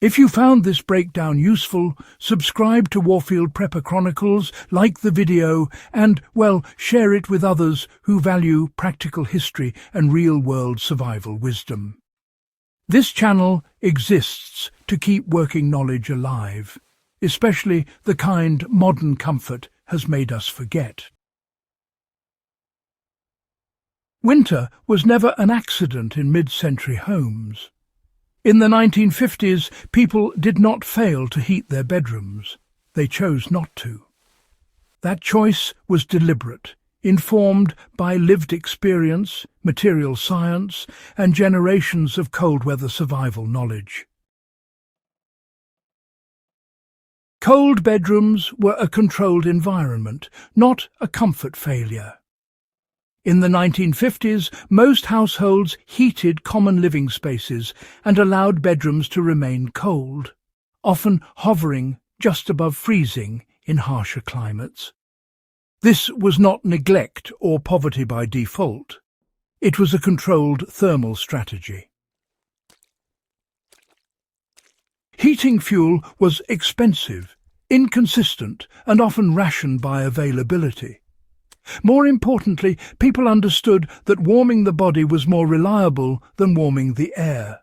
If you found this breakdown useful, subscribe to Warfield Prepper Chronicles, like the video, and, well, share it with others who value practical history and real-world survival wisdom. This channel exists to keep working knowledge alive, especially the kind modern comfort has made us forget. Winter was never an accident in mid-century homes. In the 1950s, people did not fail to heat their bedrooms. They chose not to. That choice was deliberate, informed by lived experience, material science, and generations of cold-weather survival knowledge. Cold bedrooms were a controlled environment, not a comfort failure. In the 1950s, most households heated common living spaces and allowed bedrooms to remain cold, often hovering just above freezing in harsher climates. This was not neglect or poverty by default. It was a controlled thermal strategy. Heating fuel was expensive, inconsistent, and often rationed by availability. More importantly, people understood that warming the body was more reliable than warming the air.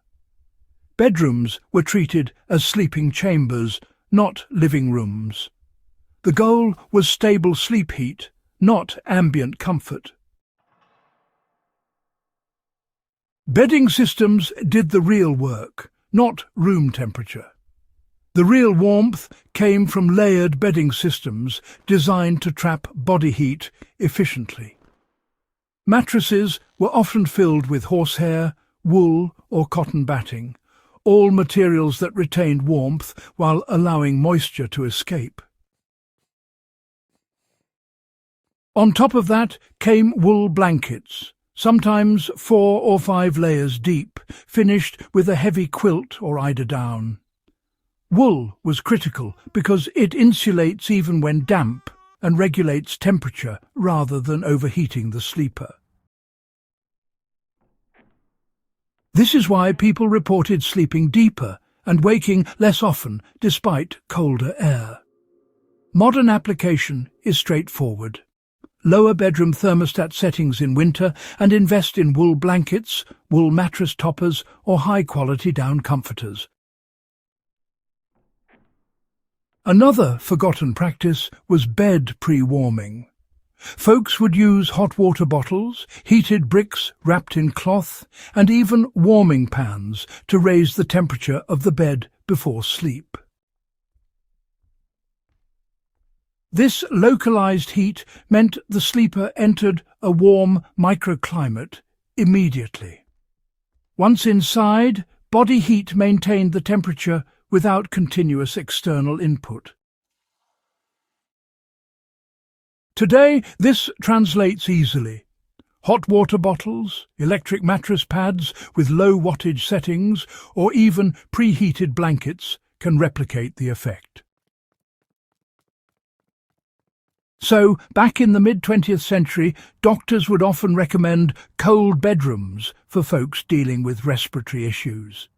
Bedrooms were treated as sleeping chambers, not living rooms. The goal was stable sleep heat, not ambient comfort. Bedding systems did the real work, not room temperature. The real warmth came from layered bedding systems designed to trap body heat efficiently. Mattresses were often filled with horsehair, wool or cotton batting, all materials that retained warmth while allowing moisture to escape. On top of that came wool blankets, sometimes 4 or 5 layers deep, finished with a heavy quilt or eiderdown. Wool was critical because it insulates even when damp and regulates temperature rather than overheating the sleeper. This is why people reported sleeping deeper and waking less often despite colder air. Modern application is straightforward. Lower bedroom thermostat settings in winter and invest in wool blankets, wool mattress toppers or high-quality down comforters. Another forgotten practice was bed pre-warming. Folks would use hot water bottles, heated bricks wrapped in cloth, and even warming pans to raise the temperature of the bed before sleep. This localized heat meant the sleeper entered a warm microclimate immediately. Once inside, body heat maintained the temperature without continuous external input. Today, this translates easily. Hot water bottles, electric mattress pads with low wattage settings, or even preheated blankets can replicate the effect. So, back in the mid-20th century, doctors would often recommend cold bedrooms for folks dealing with respiratory issues.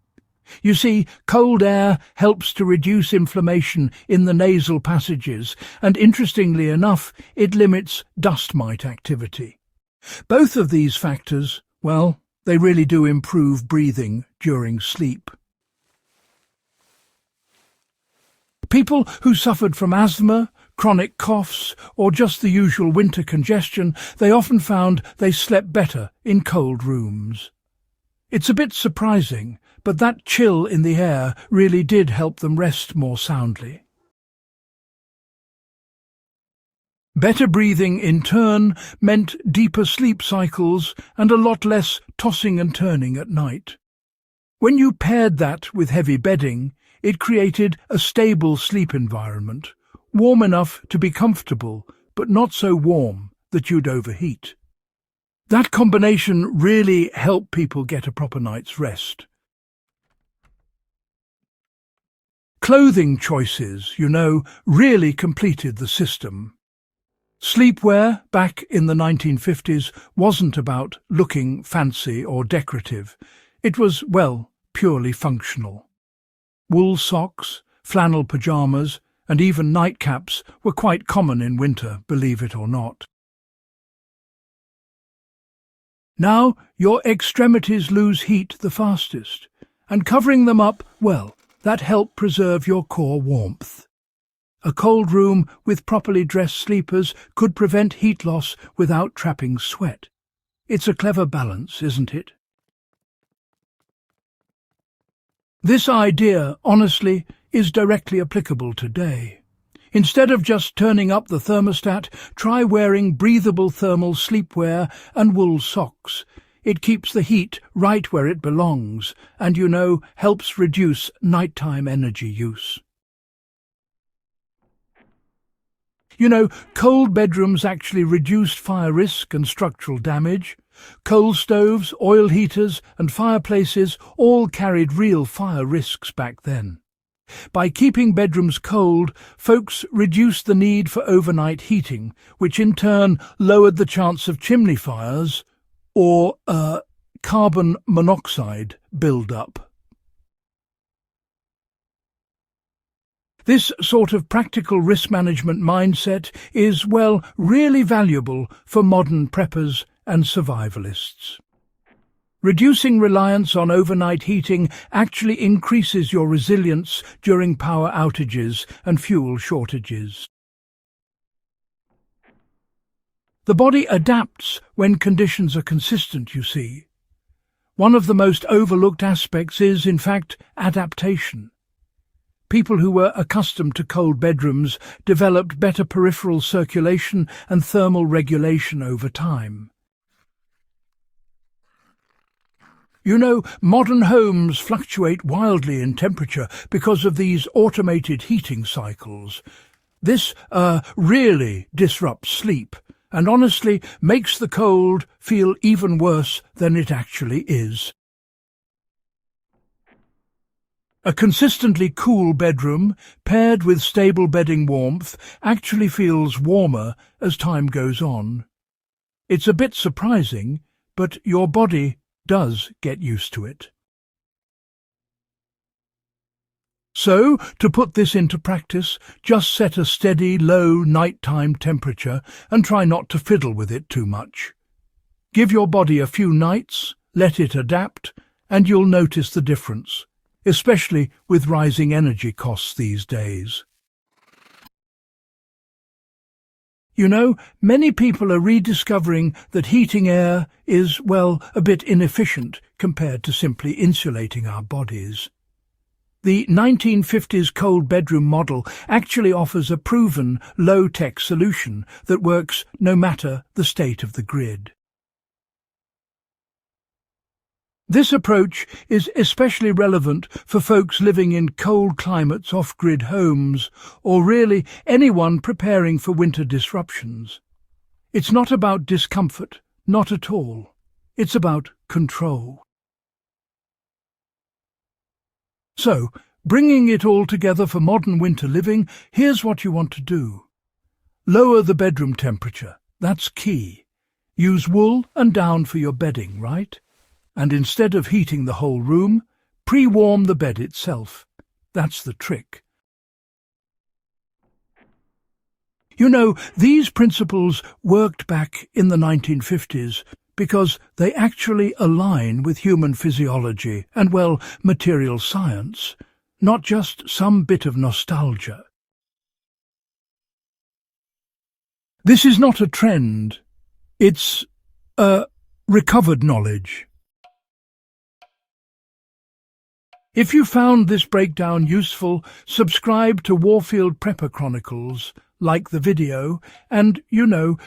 You see, cold air helps to reduce inflammation in the nasal passages, and interestingly enough, it limits dust mite activity. Both of these factors, well, they really do improve breathing during sleep. People who suffered from asthma, chronic coughs, or just the usual winter congestion, they often found they slept better in cold rooms. It's a bit surprising, but that chill in the air really did help them rest more soundly. Better breathing, in turn, meant deeper sleep cycles and a lot less tossing and turning at night. When you paired that with heavy bedding, it created a stable sleep environment, warm enough to be comfortable, but not so warm that you'd overheat. That combination really helped people get a proper night's rest. Clothing choices, really completed the system. Sleepwear back in the 1950s wasn't about looking fancy or decorative. It was, well, purely functional. Wool socks, flannel pyjamas, and even nightcaps were quite common in winter, believe it or not. Now your extremities lose heat the fastest, and covering them up, well, that helped preserve your core warmth. A cold room with properly dressed sleepers could prevent heat loss without trapping sweat. It's a clever balance, isn't it? This idea, honestly, is directly applicable today. Instead of just turning up the thermostat, try wearing breathable thermal sleepwear and wool socks. It keeps the heat right where it belongs and, helps reduce nighttime energy use. Cold bedrooms actually reduced fire risk and structural damage. Coal stoves, oil heaters and fireplaces all carried real fire risks back then. By keeping bedrooms cold, folks reduced the need for overnight heating, which in turn lowered the chance of chimney fires or carbon monoxide build-up. This sort of practical risk management mindset is, really valuable for modern preppers and survivalists. Reducing reliance on overnight heating actually increases your resilience during power outages and fuel shortages. The body adapts when conditions are consistent, you see. One of the most overlooked aspects is, in fact, adaptation. People who were accustomed to cold bedrooms developed better peripheral circulation and thermal regulation over time. Modern homes fluctuate wildly in temperature because of these automated heating cycles. This really disrupts sleep and honestly makes the cold feel even worse than it actually is. A consistently cool bedroom, paired with stable bedding warmth, actually feels warmer as time goes on. It's a bit surprising, but your body does get used to it. So, to put this into practice, just set a steady, low nighttime temperature and try not to fiddle with it too much. Give your body a few nights, let it adapt, and you'll notice the difference, especially with rising energy costs these days. Many people are rediscovering that heating air is, a bit inefficient compared to simply insulating our bodies. The 1950s cold bedroom model actually offers a proven, low-tech solution that works no matter the state of the grid. This approach is especially relevant for folks living in cold climates off-grid homes, or really anyone preparing for winter disruptions. It's not about discomfort, not at all. It's about control. So, bringing it all together for modern winter living, here's what you want to do. Lower the bedroom temperature. That's key. Use wool and down for your bedding, right? And instead of heating the whole room, pre-warm the bed itself. That's the trick. These principles worked back in the 1950s because they actually align with human physiology and, material science, not just some bit of nostalgia. This is not a trend. It's recovered knowledge. If you found this breakdown useful, subscribe to Warfield Prepper Chronicles, like the video, and,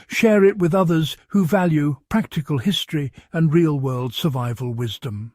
share it with others who value practical history and real-world survival wisdom.